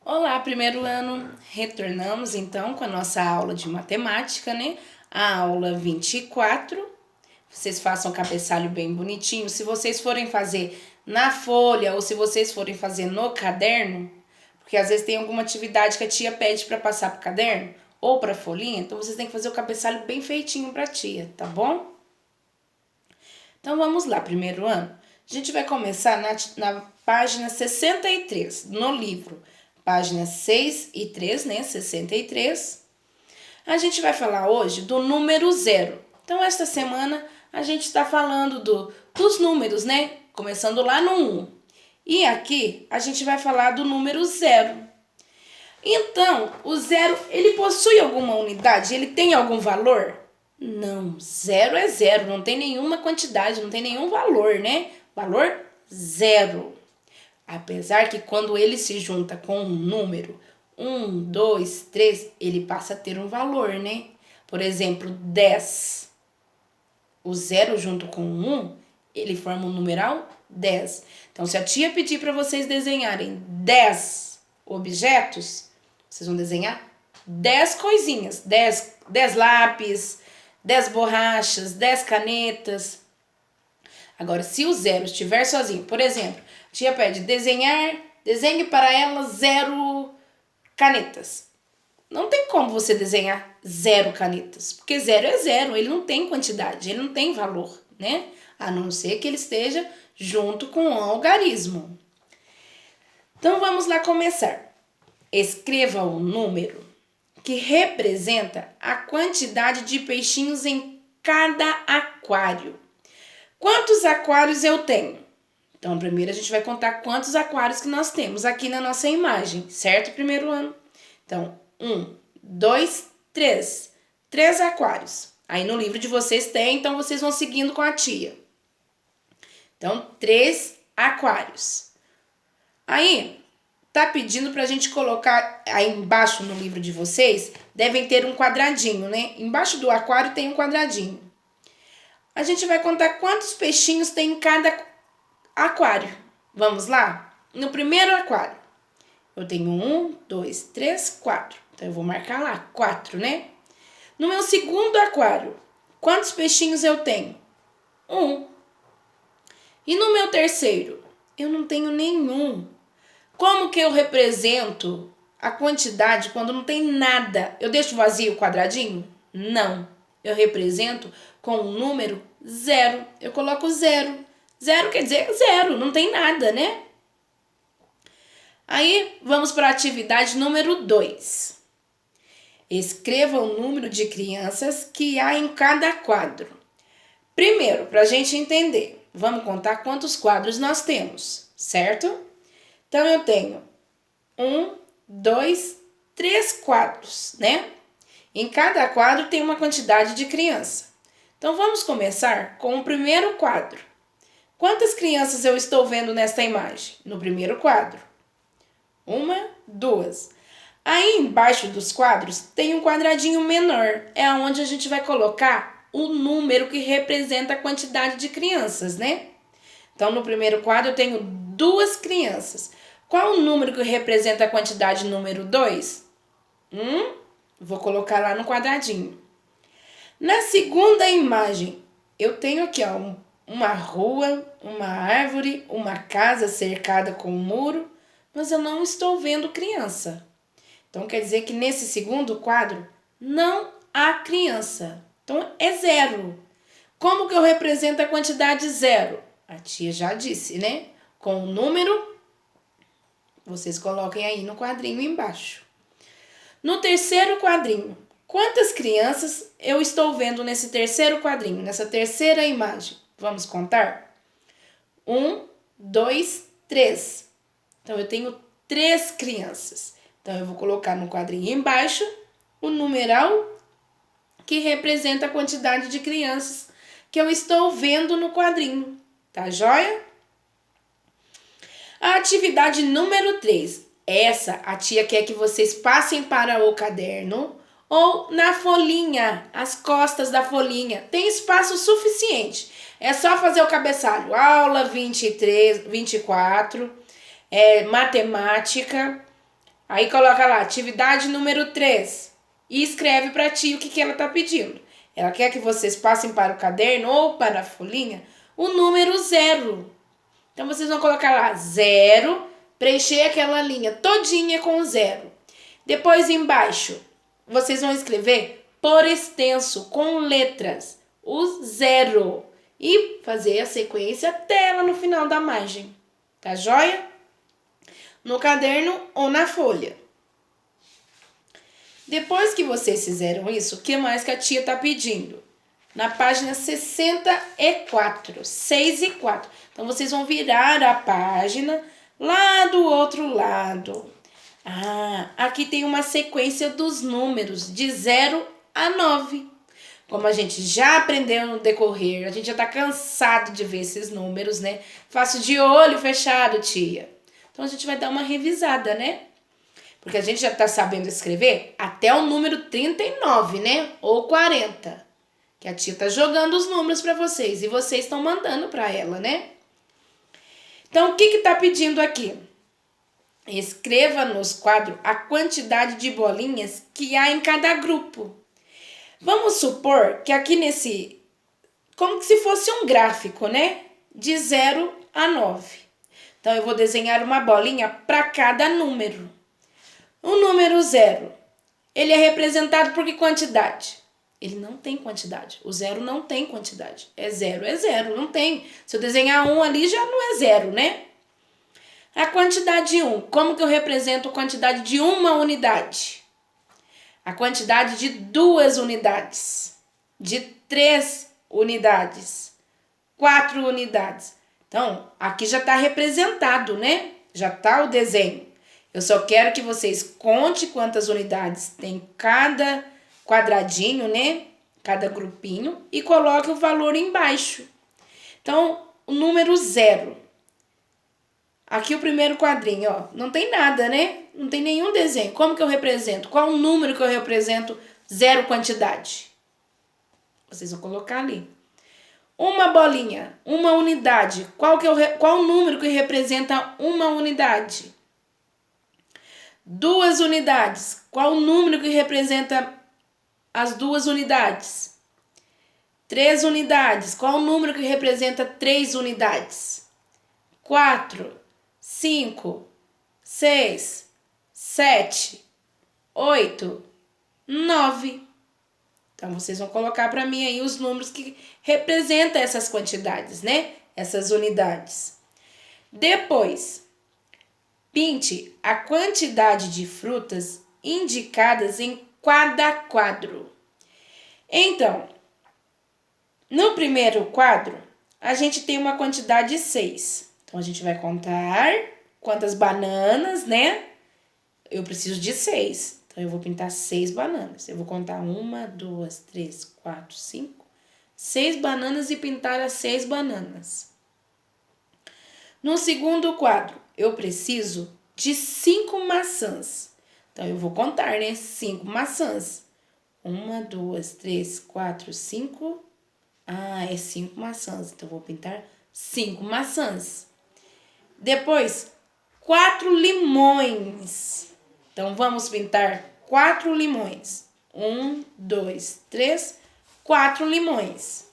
Olá, primeiro ano. Retornamos então com a nossa aula de matemática, né? A aula 24. Vocês façam o cabeçalho bem bonitinho. Se vocês forem fazer na folha ou se vocês forem fazer no caderno, porque às vezes tem alguma atividade que a tia pede para passar pro caderno ou para folhinha, então vocês têm que fazer o cabeçalho bem feitinho para a tia, tá bom? Então vamos lá, primeiro ano. A gente vai começar na página 63, no livro. Página 6 e 3, né? 63. A gente vai falar hoje do número zero. Então, esta semana a gente está falando dos números, né? Começando lá no 1. E aqui a gente vai falar do número zero. Então, o zero, ele possui alguma unidade? Ele tem algum valor? Não, zero é zero, não tem nenhuma quantidade, não tem nenhum valor, né? Valor zero. Apesar que quando ele se junta com um número, 1, 2, 3, ele passa a ter um valor, né? Por exemplo, 10. O zero junto com o 1, ele forma um numeral 10. Então, se a tia pedir para vocês desenharem 10 objetos, vocês vão desenhar 10 coisinhas, 10 lápis, 10 borrachas, 10 canetas. Agora, se o zero estiver sozinho, por exemplo, a tia pede desenhe para ela 0 canetas. Não tem como você desenhar 0 canetas, porque zero é zero, ele não tem quantidade, ele não tem valor, né? A não ser que ele esteja junto com um algarismo. Então vamos lá começar. Escreva o número que representa a quantidade de peixinhos em cada aquário. Quantos aquários eu tenho? Então, primeiro a gente vai contar quantos aquários que nós temos aqui na nossa imagem, certo? Primeiro ano. Então, 1, 2, 3. 3 aquários. Aí no livro de vocês tem, então vocês vão seguindo com a tia. Então, 3 aquários. Aí, tá pedindo pra gente colocar aí embaixo no livro de vocês, devem ter um quadradinho, né? Embaixo do aquário tem um quadradinho. A gente vai contar quantos peixinhos tem em cada aquário. Vamos lá? No primeiro aquário, eu tenho 1, 2, 3, 4. Então eu vou marcar lá 4, né? No meu segundo aquário, quantos peixinhos eu tenho? 1. E no meu terceiro, eu não tenho nenhum. Como que eu represento a quantidade quando não tem nada? Eu deixo vazio o quadradinho? Não. Eu represento com o número 0. Eu coloco 0. 0 quer dizer 0, não tem nada, né? Aí vamos para a atividade número 2. Escreva o número de crianças que há em cada quadro. Primeiro, para a gente entender, vamos contar quantos quadros nós temos, certo? Então eu tenho 1, 2, 3 quadros, né? Em cada quadro tem uma quantidade de criança. Então vamos começar com o primeiro quadro. Quantas crianças eu estou vendo nesta imagem? No primeiro quadro. 1, 2. Aí embaixo dos quadros tem um quadradinho menor. É onde a gente vai colocar o número que representa a quantidade de crianças, né? Então no primeiro quadro eu tenho 2 crianças. Qual o número que representa a quantidade número 2? Vou colocar lá no quadradinho. Na segunda imagem, eu tenho aqui ó, uma rua, uma árvore, uma casa cercada com um muro, mas eu não estou vendo criança. Então quer dizer que nesse segundo quadro não há criança. Então é 0. Como que eu represento a quantidade 0? A tia já disse, né? Com o número, vocês coloquem aí no quadrinho embaixo. No terceiro quadrinho, quantas crianças eu estou vendo nesse terceiro quadrinho, nessa terceira imagem? Vamos contar? 1, 2, 3. Então eu tenho 3 crianças. Então eu vou colocar no quadrinho embaixo o numeral que representa a quantidade de crianças que eu estou vendo no quadrinho. Tá joia? A atividade número 3. Essa a tia quer que vocês passem para o caderno ou na folhinha, as costas da folhinha. Tem espaço suficiente. É só fazer o cabeçalho. Aula 23, 24, matemática. Aí coloca lá, atividade número 3. E escreve para ti o que ela está pedindo. Ela quer que vocês passem para o caderno ou para a folhinha o número 0. Então, vocês vão colocar lá 0, preencher aquela linha todinha com 0. Depois, embaixo, vocês vão escrever por extenso, com letras, o 0. E fazer a sequência até ela no final da margem. Tá joia? No caderno ou na folha. Depois que vocês fizeram isso, o que mais que a tia tá pedindo? Na página 64, 6 e 4. Então, vocês vão virar a página lá do outro lado. Aqui tem uma sequência dos números de 0 a 9. Como a gente já aprendeu no decorrer, a gente já tá cansado de ver esses números, né? Faço de olho fechado, tia. Então, a gente vai dar uma revisada, né? Porque a gente já tá sabendo escrever até o número 39, né? Ou 40. Que a tia tá jogando os números para vocês e vocês estão mandando para ela, né? Então, o que tá pedindo aqui? Escreva nos quadros a quantidade de bolinhas que há em cada grupo. Vamos supor que aqui nesse... como se fosse um gráfico, né? De 0 a 9. Então, eu vou desenhar uma bolinha para cada número. O número 0, ele é representado por que quantidade? Ele não tem quantidade. O 0 não tem quantidade. É 0, não tem. Se eu desenhar 1 ali, já não é 0, né? A quantidade 1, como que eu represento a quantidade de uma unidade? A quantidade de 2 unidades, de 3 unidades, 4 unidades. Então, aqui já está representado, né? Já está o desenho. Eu só quero que vocês contem quantas unidades tem cada quadradinho, né? Cada grupinho. E coloque o valor embaixo. Então, o número 0. Aqui o primeiro quadrinho, ó. Não tem nada, né? Não tem nenhum desenho. Como que eu represento? Qual o número que eu represento 0 quantidade? Vocês vão colocar ali. Uma bolinha, uma unidade. Qual o número que representa uma unidade? 2 unidades. Qual o número que representa as 2 unidades? 3 unidades. Qual o número que representa 3 unidades? 4, 5, 6, 7, 8, 9. Então, vocês vão colocar para mim aí os números que representam essas quantidades, né? Essas unidades. Depois, pinte a quantidade de frutas indicadas em cada quadro. Então, no primeiro quadro, a gente tem uma quantidade de 6. Então, a gente vai contar quantas bananas, né? Eu preciso de 6. Então, eu vou pintar 6 bananas. Eu vou contar 1, 2, 3, 4, 5. 6 bananas e pintar as 6 bananas. No segundo quadro, eu preciso de 5 maçãs. Então, eu vou contar, né? 5 maçãs. 1, 2, 3, 4, 5. É 5 maçãs. Então, eu vou pintar 5 maçãs. Depois, 4 limões. Então, vamos pintar 4 limões. 1, 2, 3, 4 limões.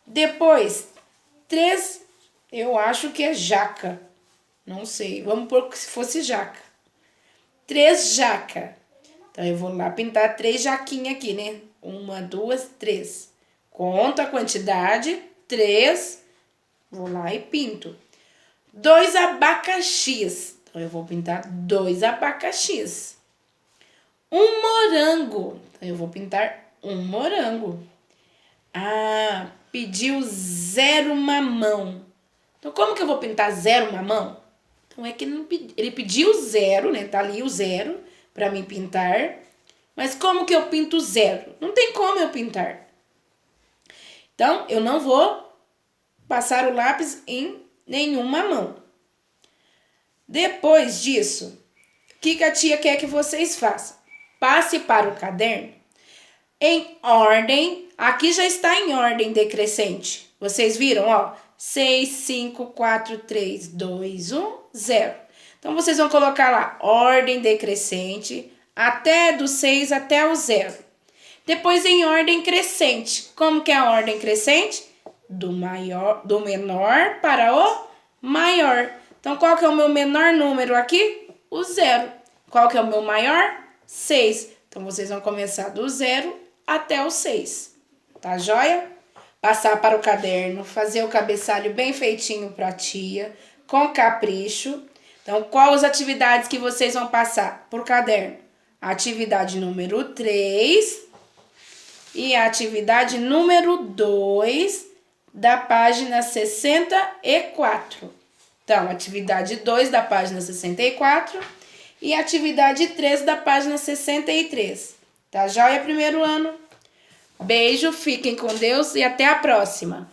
Depois, 3, eu acho que é jaca. Não sei, vamos pôr que se fosse jaca. 3 jaca. Então, eu vou lá pintar 3 jaquinhas aqui, né? 1, 2, 3. Conto a quantidade, 3. Vou lá e pinto. 2 abacaxis. Então, eu vou pintar 2 abacaxis. 1 morango. Então, eu vou pintar 1 morango. Pediu 0 mamão. Então, como que eu vou pintar 0 mamão? Então, é que ele pediu 0, né? Tá ali o 0 para mim pintar. Mas como que eu pinto 0? Não tem como eu pintar. Então, eu não vou passar o lápis em nenhuma mão. Depois disso, o que a tia quer que vocês façam? Passe para o caderno em ordem. Aqui já está em ordem decrescente. Vocês viram, ó? 6, 5, 4, 3, 2, 1, 0. Então, vocês vão colocar lá, ordem decrescente, do 6 até o 0. Depois, em ordem crescente. Como que é a ordem crescente? Do menor para o maior. Então, qual que é o meu menor número aqui? O 0. Qual que é o meu maior? 6. Então, vocês vão começar do 0 até o 6. Tá joia? Passar para o caderno, fazer o cabeçalho bem feitinho para a tia, com capricho. Então, quais as atividades que vocês vão passar por caderno? Atividade número 3 e a atividade número 2 da página 64. Então, atividade 2 da página 64 e atividade 3 da página 63. Tá joia, primeiro ano? Beijo, fiquem com Deus e até a próxima!